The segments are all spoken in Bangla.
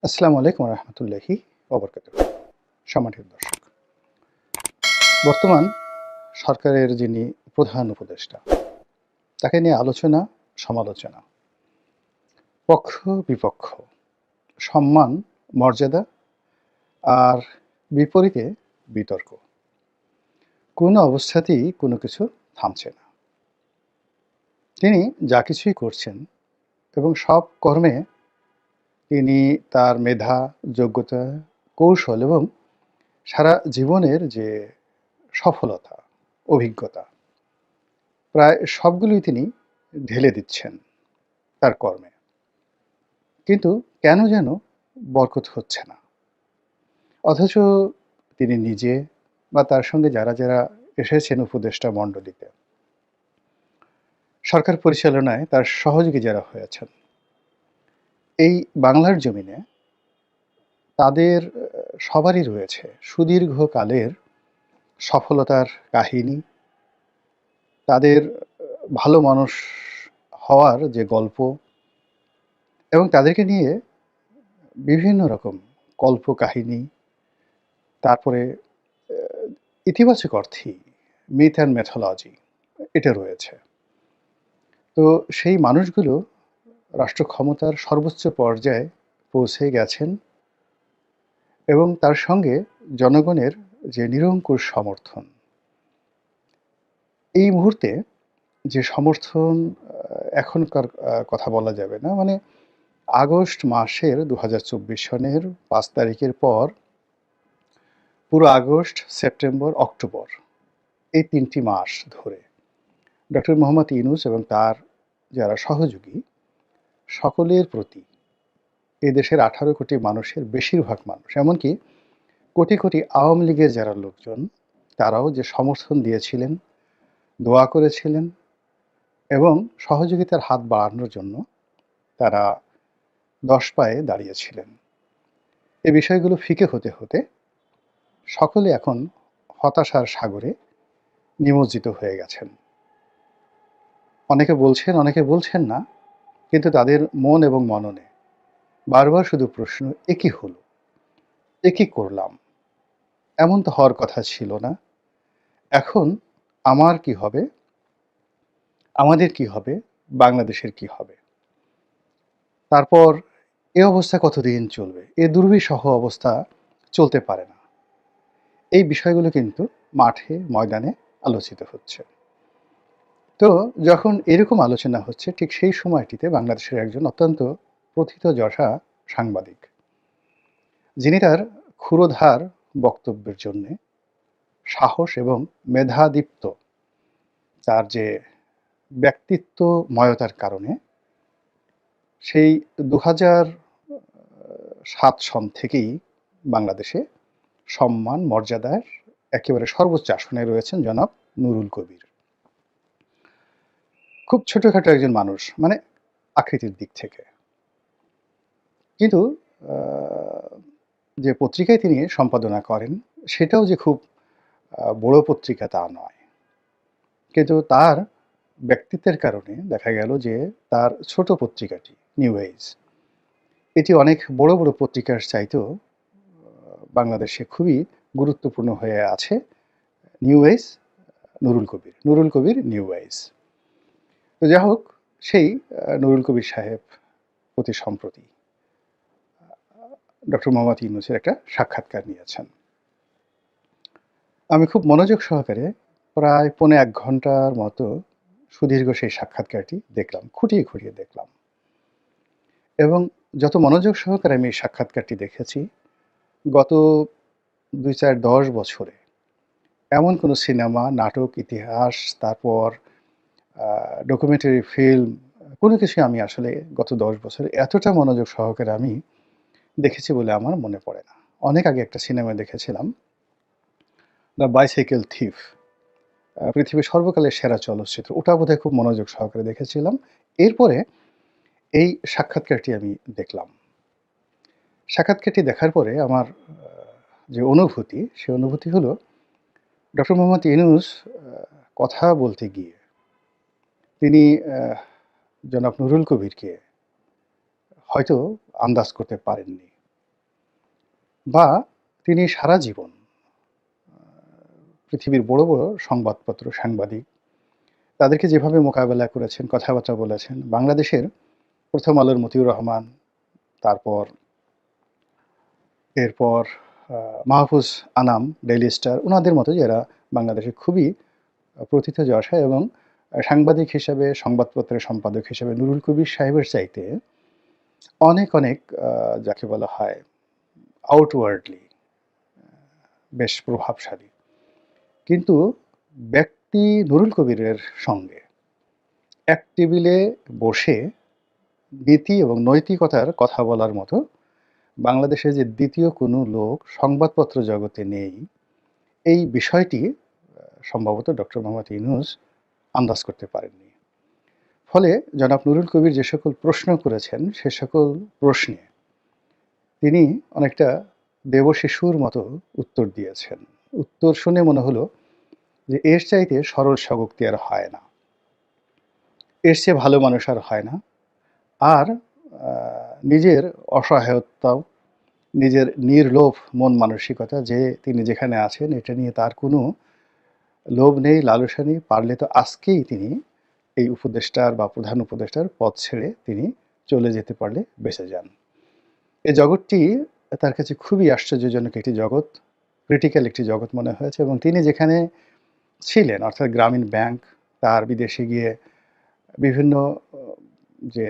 আসসালামু আলাইকুম রহমতুল্লাহি ওবরকাতুহু। সম্মানিত দর্শক, বর্তমান সরকারের যিনি প্রধান উপদেষ্টা, তাকে নিয়ে আলোচনা সমালোচনা, পক্ষ বিপক্ষ, সম্মান মর্যাদা আর বিপরীতে বিতর্ক। কোনো অবস্থাতেই কোনো কিছু থামছে না। তিনি যা কিছুই করছেন এবং সব কর্মে তিনি তার মেধা, যোগ্যতা, কৌশল এবং সারা জীবনের যে সফলতা, অভিজ্ঞতা, প্রায় সবগুলোই তিনি ঢেলে দিচ্ছেন তার কর্মে। কিন্তু কেন যেন বরকত হচ্ছে না। অথচ তিনি নিজে বা তার সঙ্গে যারা এসেছেন উপদেষ্টা মণ্ডলীতে, সরকার পরিচালনায় তার সহযোগী যারা হয়েছেন, এই বাংলার জমিনে তাদের সবারই রয়েছে সুদীর্ঘকালের সফলতার কাহিনী, তাদের ভালো মানুষ হওয়ার যে গল্প এবং তাদেরকে নিয়ে বিভিন্ন রকম কল্পকাহিনী, তারপরে ইতিবাচক অর্থেই মিথ অ্যান্ড ম্যাথোলজি এটা রয়েছে। তো সেই মানুষগুলো রাষ্ট্র ক্ষমতার সর্বোচ্চ পর্যায়ে পৌঁছে গেছেন এবং তার সঙ্গে জনগণের যে নিরঙ্কুশ সমর্থন, এই মুহূর্তে যে সমর্থন এখনকার কথা বলা যাবে না, মানে আগস্ট মাসের ২০২৪ সনের ৫ তারিখের পর পুরো আগস্ট, সেপ্টেম্বর, অক্টোবর এই ৩টি মাস ধরে ডক্টর মোহাম্মদ ইউনূস এবং তার যারা সহযোগী সকলের প্রতি এদেশের ১৮ কোটি মানুষের বেশিরভাগ মানুষ, এমনকি কোটি কোটি আওয়ামী লীগের যারা লোকজন, তারাও যে সমর্থন দিয়েছিলেন, দোয়া করেছিলেন এবং সহযোগিতার হাত বাড়ানোর জন্য তারা ১০ পায়ে দাঁড়িয়েছিলেন। এই বিষয়গুলো ফিকে হতে হতে সকলে এখন হতাশার সাগরে নিমজ্জিত হয়ে গেছেন। অনেকে বলছেন, অনেকে বলছেন না, কিন্তু তাদের মন এবং মননে বারবার শুধু প্রশ্ন, এ কি হলো? এ কি করলাম? এমন তো হওয়ার কথা ছিল না। এখন আমার কি হবে? আমাদের কি হবে? বাংলাদেশের কি হবে? তারপর এ অবস্থা কতদিন চলবে? এ দুর্বিষহ অবস্থা চলতে পারে না। এই বিষয়গুলো কিন্তু মাঠে ময়দানে আলোচিত হচ্ছে। তো যখন এরকম আলোচনা হচ্ছে, ঠিক সেই সময়টিতে বাংলাদেশের একজন অত্যন্ত প্রথিতযশা সাংবাদিক, যিনি তার ক্ষুরধার বক্তব্যের জন্যে, সাহস এবং মেধাদীপ্ত তার যে ব্যক্তিত্বময়তার কারণে সেই ২০০৭ সন থেকেই বাংলাদেশে সম্মান মর্যাদার একেবারে সর্বোচ্চ আসনে রয়েছেন জনাব নুরুল কবির। খুব ছোটখাটো একজন মানুষ, মানে আকৃতির দিক থেকে। কিন্তু যে পত্রিকায় তিনি সম্পাদনা করেন, সেটাও যে খুব বড় পত্রিকা তা নয়। কিন্তু তার ব্যক্তিত্বের কারণে দেখা গেল যে তার ছোট পত্রিকাটি নিউ এজ, এটি অনেক বড় বড় পত্রিকার চাইতেও বাংলাদেশে খুবই গুরুত্বপূর্ণ হয়ে আছে। নিউ এজ, নুরুল কবির নিউ এজ। তো যাই হোক, সেই নুরুল কবির সাহেব অতি সম্প্রতি ডক্টর মোহাম্মদ ইউনূসের একটা সাক্ষাৎকার নিয়েছেন। আমি খুব মনোযোগ সহকারে প্রায় পৌনে ১ ঘন্টার মতো সুদীর্ঘ সেই সাক্ষাৎকারটি দেখলাম, খুঁটিয়ে খুঁটিয়ে দেখলাম। এবং যত মনোযোগ সহকারে আমি এই সাক্ষাৎকারটি দেখেছি, গত ২, ৪, ১০ বছরে এমন কোনো সিনেমা, নাটক, ইতিহাস, তারপর ডকুমেন্টারি ফিল্ম, কোনো কিছুই আমি আসলে গত ১০ বছরে এতটা মনোযোগ সহকারে আমি দেখেছি বলে আমার মনে পড়ে না। অনেক আগে একটা সিনেমা দেখেছিলাম, 'দ্য বাইসাইকেল থিফ', পৃথিবীর সর্বকালের সেরা চলচ্চিত্র। ওটা বোধহয় খুব মনোযোগ সহকারে দেখেছিলাম। এরপরে এই সাক্ষাৎকারটি আমি দেখলাম। সাক্ষাৎকারটি দেখার পরে আমার যে অনুভূতি, সে অনুভূতি হলো ডক্টর মোহাম্মদ ইউনূস কথা বলতে গিয়ে তিনি জনাব নুরুল কবিরকে হয়তো আন্দাজ করতে পারেননি। বা তিনি সারা জীবন পৃথিবীর বড় বড় সংবাদপত্র, সাংবাদিক তাদেরকে যেভাবে মোকাবেলা করেছেন, কথাবার্তা বলেছেন, বাংলাদেশের প্রথম আলোর মতিউর রহমান, তারপর এরপর মাহফুজ আনাম, ডেইলি স্টার, ওনাদের মতো যারা বাংলাদেশে খুবই প্রথিতযশা এবং সাংবাদিক হিসেবে, সংবাদপত্রের সম্পাদক হিসেবে নুরুল কবির সাহেবের চাইতে অনেক অনেক যাকে বলা হয় আউটওয়ার্ডলি বেশ প্রভাবশালী। কিন্তু ব্যক্তি নুরুল কবিরের সঙ্গে এক টেবিলে বসে নীতি এবং নৈতিকতার কথা বলার মতো বাংলাদেশে যে দ্বিতীয় কোনো লোক সংবাদপত্র জগতে নেই, এই বিষয়টি সম্ভবত ডক্টর মোহাম্মদ ইউনূস আন্দাজ করতে পারেননি। ফলে জনাব নুরুল কবির যে সকল প্রশ্ন করেছেন, সে সকল প্রশ্নে তিনি অনেকটা দেবশিশুর মতো উত্তর দিয়েছেন। উত্তর শুনে মনে হলো যে এর চাইতে সরল স্বগোক্তি আর হয় না, এর চেয়ে ভালো মানুষ আর হয় না। আর নিজের অসহায়তাও, নিজের নির্লোভ মন মানসিকতা, যে তিনি যেখানে আছেন এটা নিয়ে তার কোনো লোভ নেই, লালসা নেই। পারলে তো আজকেই তিনি এই উপদেষ্টার বা প্রধান উপদেষ্টার পদ ছেড়ে তিনি চলে যেতে পারলে বেঁচে যান। এই জগৎটি তার কাছে খুবই আশ্চর্যজনক একটি জগৎ, ক্রিটিক্যাল একটি জগৎ মনে হয়েছে। এবং তিনি যেখানে ছিলেন, অর্থাৎ গ্রামীণ ব্যাংক, তার বিদেশে গিয়ে বিভিন্ন যে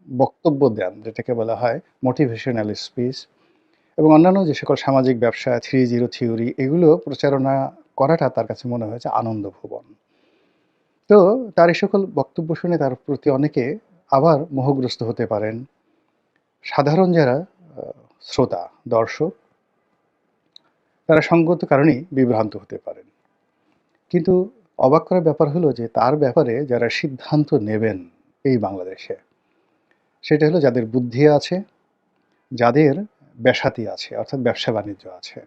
বক্তব্য দেন, যেটাকে বলা হয় মোটিভেশনাল স্পিচ, এবং অন্যান্য যে সকল সামাজিক ব্যবসা, 3-0 থিওরি, এগুলো প্রচারণা করাটা তার কাছে মনে হয়েছে আনন্দ ভুবন। তো তার এই সকল বক্তব্য শুনে তার প্রতি অনেকে আবার মোহগ্রস্ত হতে পারেন। সাধারণ যারা শ্রোতা, দর্শক, তারা সঙ্গত কারণেই বিভ্রান্ত হতে পারেন। কিন্তু অবাক করার ব্যাপার হলো যে তার ব্যাপারে যারা সিদ্ধান্ত নেবেন এই বাংলাদেশে, সেটা হলো যাদের বুদ্ধি আছে, যাদের ব্যাসাতি আছে, অর্থাৎ ব্যবসা বাণিজ্য আছে,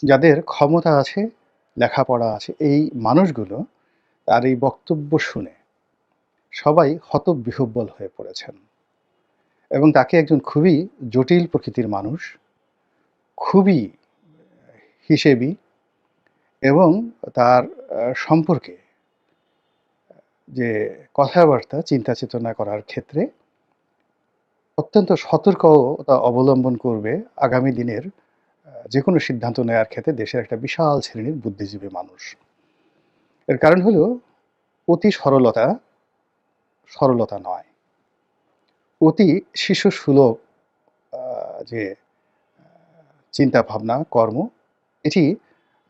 যাদের ক্ষমতা আছে, লেখাপড়া আছে, এই মানুষগুলো তার এই বক্তব্য শুনে সবাই হতবিহ্বল হয়ে পড়েছেন এবং তাকে একজন খুবই জটিল প্রকৃতির মানুষ, খুবই হিসেবি, এবং তার সম্পর্কে যে কথাবার্তা, চিন্তা চেতনা করার ক্ষেত্রে অত্যন্ত সতর্কতা অবলম্বন করবে আগামী দিনের যে কোনো সিদ্ধান্ত নেওয়ার ক্ষেত্রে দেশের একটা বিশাল শ্রেণীর বুদ্ধিজীবী মানুষ। এর কারণ হলো অতি সরলতা, সরলতা নয়, অতি শিশু সুলভ যে চিন্তা ভাবনা, কর্ম, এটি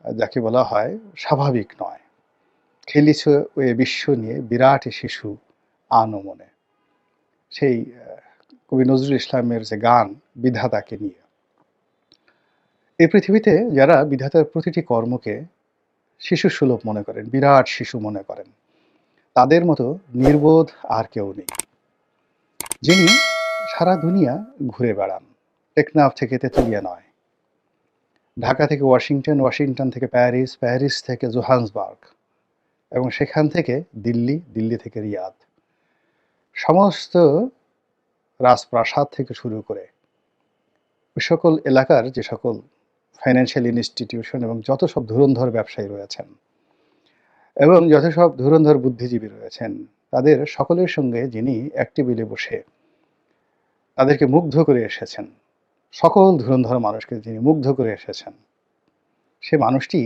যাকে বলা হয় স্বাভাবিক নয়। খেলিছে ওই বিশ্ব নিয়ে বিরাট শিশু আনো মনে, সেই কবি নজরুল ইসলামের যে গান বিধাতাকে নিয়ে। এই পৃথিবীতে যারা বিধাতার প্রতিটি কর্মকে শিশু সুলভ মনে করেন, বিরাট শিশু মনে করেন, তাদের মতো নির্বোধ আর কেউ নেই, যিনি সারা দুনিয়া ঘুরে বেড়ান। টেকনাফ থেকে তেঁতুলিয়া নয়, ঢাকা থেকে ওয়াশিংটন, ওয়াশিংটন থেকে প্যারিস, প্যারিস থেকে জোহান্সবার্গ, এবং সেখান থেকে দিল্লি, দিল্লি থেকে রিয়াদ, সমস্ত রাজপ্রাসাদ থেকে শুরু করে ওই সকল এলাকার যে সকল ফাইন্যান্সিয়াল ইনস্টিটিউশন এবং যত সব ধুরন্ধর ব্যবসায়ী রয়েছেন এবং যত সব ধুরন্ধর বুদ্ধিজীবী রয়েছেন, তাদের সকলের সঙ্গে যিনি এক টেবিলে বসে তাদেরকে মুগ্ধ করে এসেছেন, সকল ধুরন্ধর মানুষকে যিনি মুগ্ধ করে এসেছেন, সে মানুষটি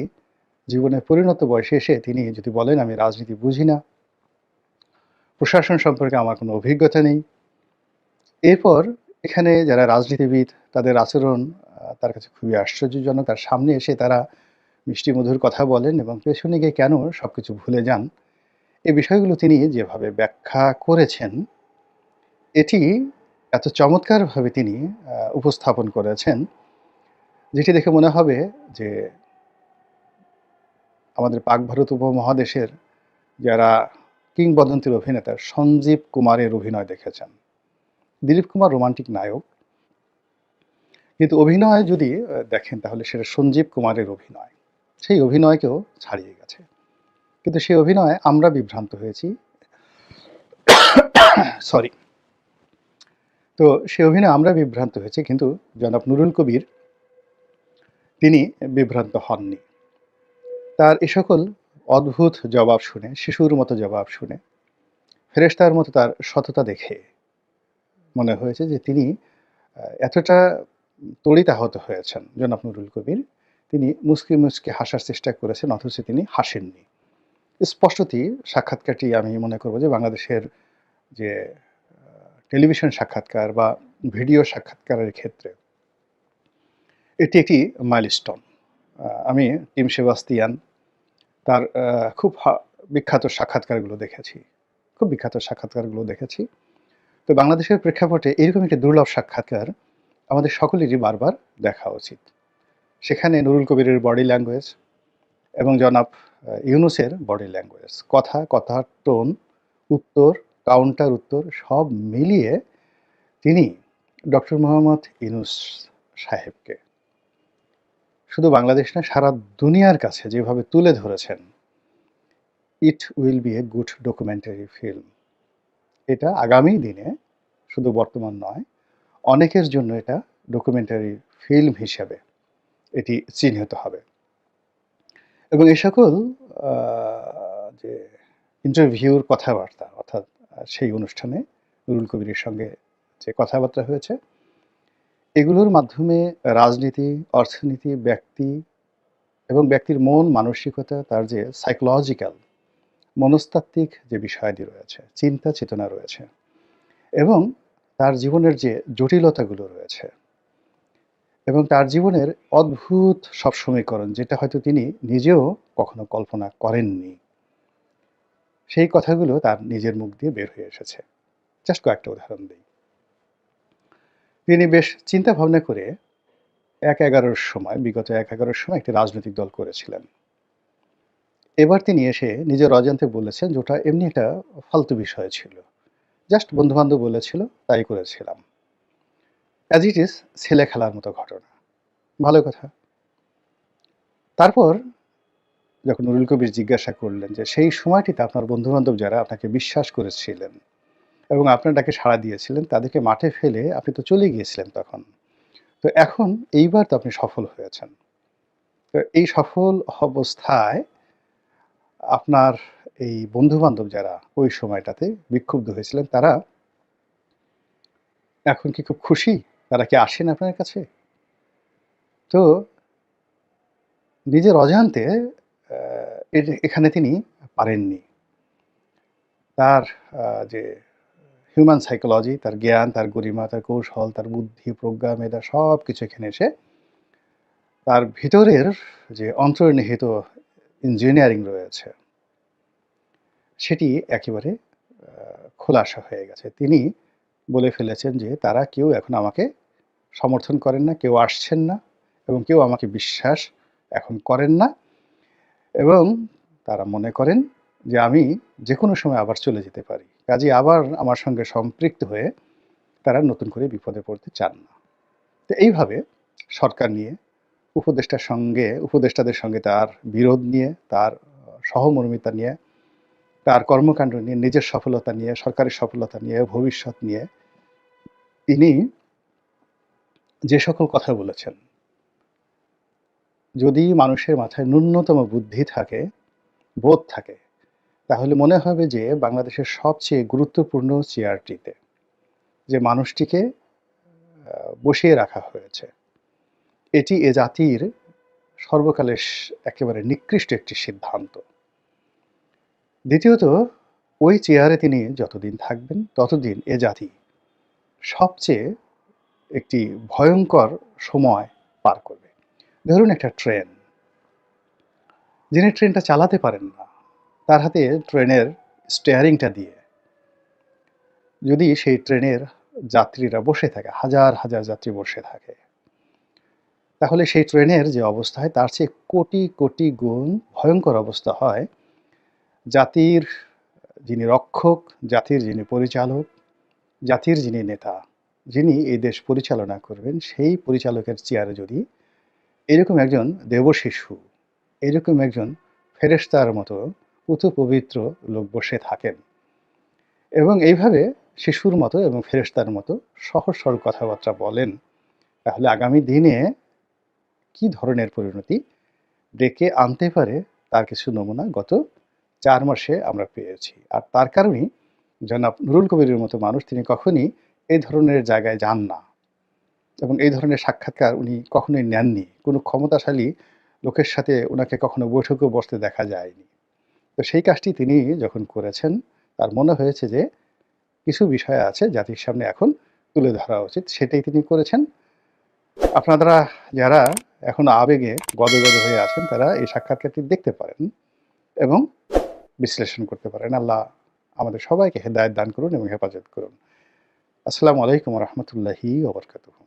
জীবনের পরিণত বয়সে এসে তিনি যদি বলেন আমি রাজনীতি বুঝি না, প্রশাসন সম্পর্কে আমার কোনো অভিজ্ঞতা নেই, এরপর এখানে যারা রাজনীতিবিদ তাদের আচরণ তার কাছে খুবই আশ্চর্যজনক, তার সামনে এসে তারা মিষ্টি মধুর কথা বলেন এবং পেছনে গিয়ে কেন সব কিছু ভুলে যান, এই বিষয়গুলো তিনি যেভাবে ব্যাখ্যা করেছেন, এটি এত চমৎকারভাবে তিনি উপস্থাপন করেছেন, যেটি দেখে মনে হবে যে আমাদের পাক ভারত উপমহাদেশের যারা কিংবদন্তির অভিনেতা সঞ্জীব কুমারের অভিনয় দেখেছেন। দিলীপ কুমার রোমান্টিক নায়ক, কিন্তু অভিনয় যদি দেখেন তাহলে সেটা সঞ্জীব কুমারের অভিনয়, সেই অভিনয়কেও ছাড়িয়ে গেছে। কিন্তু সেই অভিনয়ে আমরা বিভ্রান্ত হয়েছি, সরি, তো সে অভিনয়ে আমরা বিভ্রান্ত হয়েছি, কিন্তু জনাব নুরুল কবির তিনি বিভ্রান্ত হননি। তার এ সকল অদ্ভুত জবাব শুনে, শিশুর মতো জবাব শুনে, ফেরেশতার মতো তার সততা দেখে মনে হয়েছে যে তিনি এতটা তড়িতাহত হয়েছেন জনাব নুরুল কবির, তিনি মুচকি, মুচকি হাসার চেষ্টা করেছেন অথচ তিনি হাসেননি। স্পষ্টতই সাক্ষাৎকারটি আমি মনে করব যে বাংলাদেশের যে টেলিভিশন সাক্ষাৎকার বা ভিডিও সাক্ষাৎকারের ক্ষেত্রে এটি একটি মাইলস্টোন। আমি টিম সেবাস্তিয়ান তার খুব বিখ্যাত সাক্ষাৎকারগুলো দেখেছি। খুব বিখ্যাত সাক্ষাৎকারগুলো দেখেছি। তো বাংলাদেশের প্রেক্ষাপটে এরকম একটি দুর্লভ সাক্ষাৎকার আমাদের সকলেরই বারবার দেখা উচিত। সেখানে নুরুল কবিরের বডি ল্যাঙ্গুয়েজ এবং জনাব ইউনূসের বডি ল্যাঙ্গুয়েজ, কথার টোন, উত্তর, কাউন্টার উত্তর সব মিলিয়ে তিনি ডক্টর মোহাম্মদ ইউনূস সাহেবকে শুধু বাংলাদেশ না, সারা দুনিয়ার কাছে যেভাবে তুলে ধরেছেন, it will B a good documentary film. এটা আগামী দিনে শুধু বর্তমান নয়, অনেকের জন্য এটা ডকুমেন্টারি ফিল্ম হিসেবে এটি চিহ্নিত হবে। এবং এ সকল যে ইন্টারভিউর কথাবার্তা, অর্থাৎ সেই অনুষ্ঠানে নুরুল কবিরের সঙ্গে যে কথাবার্তা হয়েছে, এগুলোর মাধ্যমে রাজনীতি, অর্থনীতি, ব্যক্তি এবং ব্যক্তির মন মানসিকতা, তার যে সাইকোলজিক্যাল মনস্তাত্ত্বিক যে বিষয়াদি রয়েছে, চিন্তা চেতনা রয়েছে এবং তার জীবনের যে জটিলতাগুলো রয়েছে এবং তার জীবনের অদ্ভুত সব সমীকরণ, যেটা হয়তো তিনি নিজেও কখনো কল্পনা করেননি, সেই কথাগুলো তার নিজের মুখ দিয়ে বের হয়ে এসেছে। জাস্ট কয়েকটা উদাহরণ দিই। তিনি বেশ চিন্তা ভাবনা করে বিগত ১-১১ সময় একটি রাজনৈতিক দল করেছিলেন। এবার তিনি এসে নিজের অজান্তে বলেছেন যে ওটা এমনি একটা ফালতু বিষয় ছিল, জাস্ট বন্ধুবান্ধব বলেছিল তাই করেছিলাম। অ্যাজ ইট ইজ ছেলে খেলার মতো ঘটনা। ভালো কথা। তারপর যখন নুরুল কবির জিজ্ঞাসা করলেন যে সেই সময়টিতে আপনার বন্ধুবান্ধব যারা আপনাকে বিশ্বাস করেছিলেন এবং আপনার ডাকে সাড়া দিয়েছিলেন, তাদেরকে মাঠে ফেলে আপনি তো চলে গিয়েছিলেন তখন, তো এখন এইবার তো আপনি সফল হয়েছেন, তো এই সফল অবস্থায় আপনার এই বন্ধুবান্ধব যারা ওই সময়টাতে বিক্ষুব্ধ হয়েছিলেন, তারা এখন কি খুব খুশি? তারা কি আসেন আপনার কাছে? তো নিজের অজান্তে এখানে তিনি পারেননি। তার যে হিউম্যান সাইকোলজি, তার জ্ঞান, তার গরিমা, তার কৌশল, তার বুদ্ধি, প্রজ্ঞা, মেধা সব কিছু এখানে এসে তার ভিতরের যে অন্তর্নিহিত ইঞ্জিনিয়ারিং রয়েছে, সেটি একেবারে খোলাসা হয়ে গেছে। তিনি বলে ফেলেছেন যে তারা কেউ এখন আমাকে সমর্থন করেন না, কেউ আসছেন না এবং কেউ আমাকে বিশ্বাস এখন করেন না এবং তারা মনে করেন যে আমি যে কোনো সময় আবার চলে যেতে পারি। কাজেই আবার আমার সঙ্গে সম্পৃক্ত হয়ে তারা নতুন করে বিপদে পড়তে চান না। তো এইভাবে সরকার নিয়ে, উপদেষ্টাদের সঙ্গে তার বিরোধ নিয়ে, তার সহমর্মিতা নিয়ে, তার কর্মকাণ্ড নিয়ে, নিজের সফলতা নিয়ে, সরকারের সফলতা নিয়ে, ভবিষ্যৎ নিয়ে তিনি যে সকল কথা বলেছেন, যদি মানুষের মাথায় ন্যূনতম বুদ্ধি থাকে, বোধ থাকে, তাহলে মনে হবে যে বাংলাদেশের সবচেয়ে গুরুত্বপূর্ণ চেয়ারটিতে যে মানুষটিকে বসিয়ে রাখা হয়েছে, এটি এ জাতির সর্বকালের একেবারে নিকৃষ্ট একটি সিদ্ধান্ত। দ্বিতীয়ত, ওই চেয়ারে তিনি যতদিন থাকবেন ততদিন এ জাতি সবচেয়ে একটি ভয়ঙ্কর সময় পার করবে। ধরুন একটা ট্রেন, যিনি ট্রেনটা চালাতে পারেন না, তার হাতে ট্রেনের স্টিয়ারিংটা দিয়ে যদি সেই ট্রেনের যাত্রীরা বসে থাকে, হাজার হাজার যাত্রী বসে থাকে, তাহলে সেই ট্রেনের যে অবস্থা হয় তার চেয়ে কোটি কোটি গুণ ভয়ঙ্কর অবস্থা হয় জাতির যিনি রক্ষক, জাতির যিনি পরিচালক, জাতির যিনি নেতা, যিনি এই দেশ পরিচালনা করবেন, সেই পরিচালকের চেয়ারে যদি এরকম একজন দেবশিশু, এরকম একজন ফেরেশতার মতো পবিত্র লোক বসে থাকেন এবং এইভাবে শিশুর মতো এবং ফেরেশতার মতো সহজ সরল কথাবার্তা বলেন, তাহলে আগামী দিনে কি ধরনের পরিণতি ডেকে আনতে পারে তার কিছু নমুনা গত ৪ মাসে আমরা পেয়েছি। আর তার কারণেই জনাব নুরুল কবিরের মতো মানুষ তিনি কখনই এই ধরনের জায়গায় যান না এবং এই ধরনের সাক্ষাৎকার উনি কখনোই নেননি। কোনো ক্ষমতাশালী লোকের সাথে উনাকে কখনো বৈঠকেও বসতে দেখা যায়নি। তো সেই কাজটি তিনি যখন করেছেন, তার মনে হয়েছে যে কিছু বিষয় আছে জাতির সামনে এখন তুলে ধরা উচিত। সেটাই তিনি করেছেন। আপনারা যারা এখনো আবেগে গদগদ হয়ে আছেন, তারা এই সাক্ষাৎকারটি দেখতে পারেন এবং বিশ্লেষণ করতে পারেন। আল্লাহ আমাদের সবাইকে হেদায়েত দান করুন এবং হেফাজত করুন। আসসালামু আলাইকুম ওয়া রাহমাতুল্লাহি ওয়া বারাকাতুহু।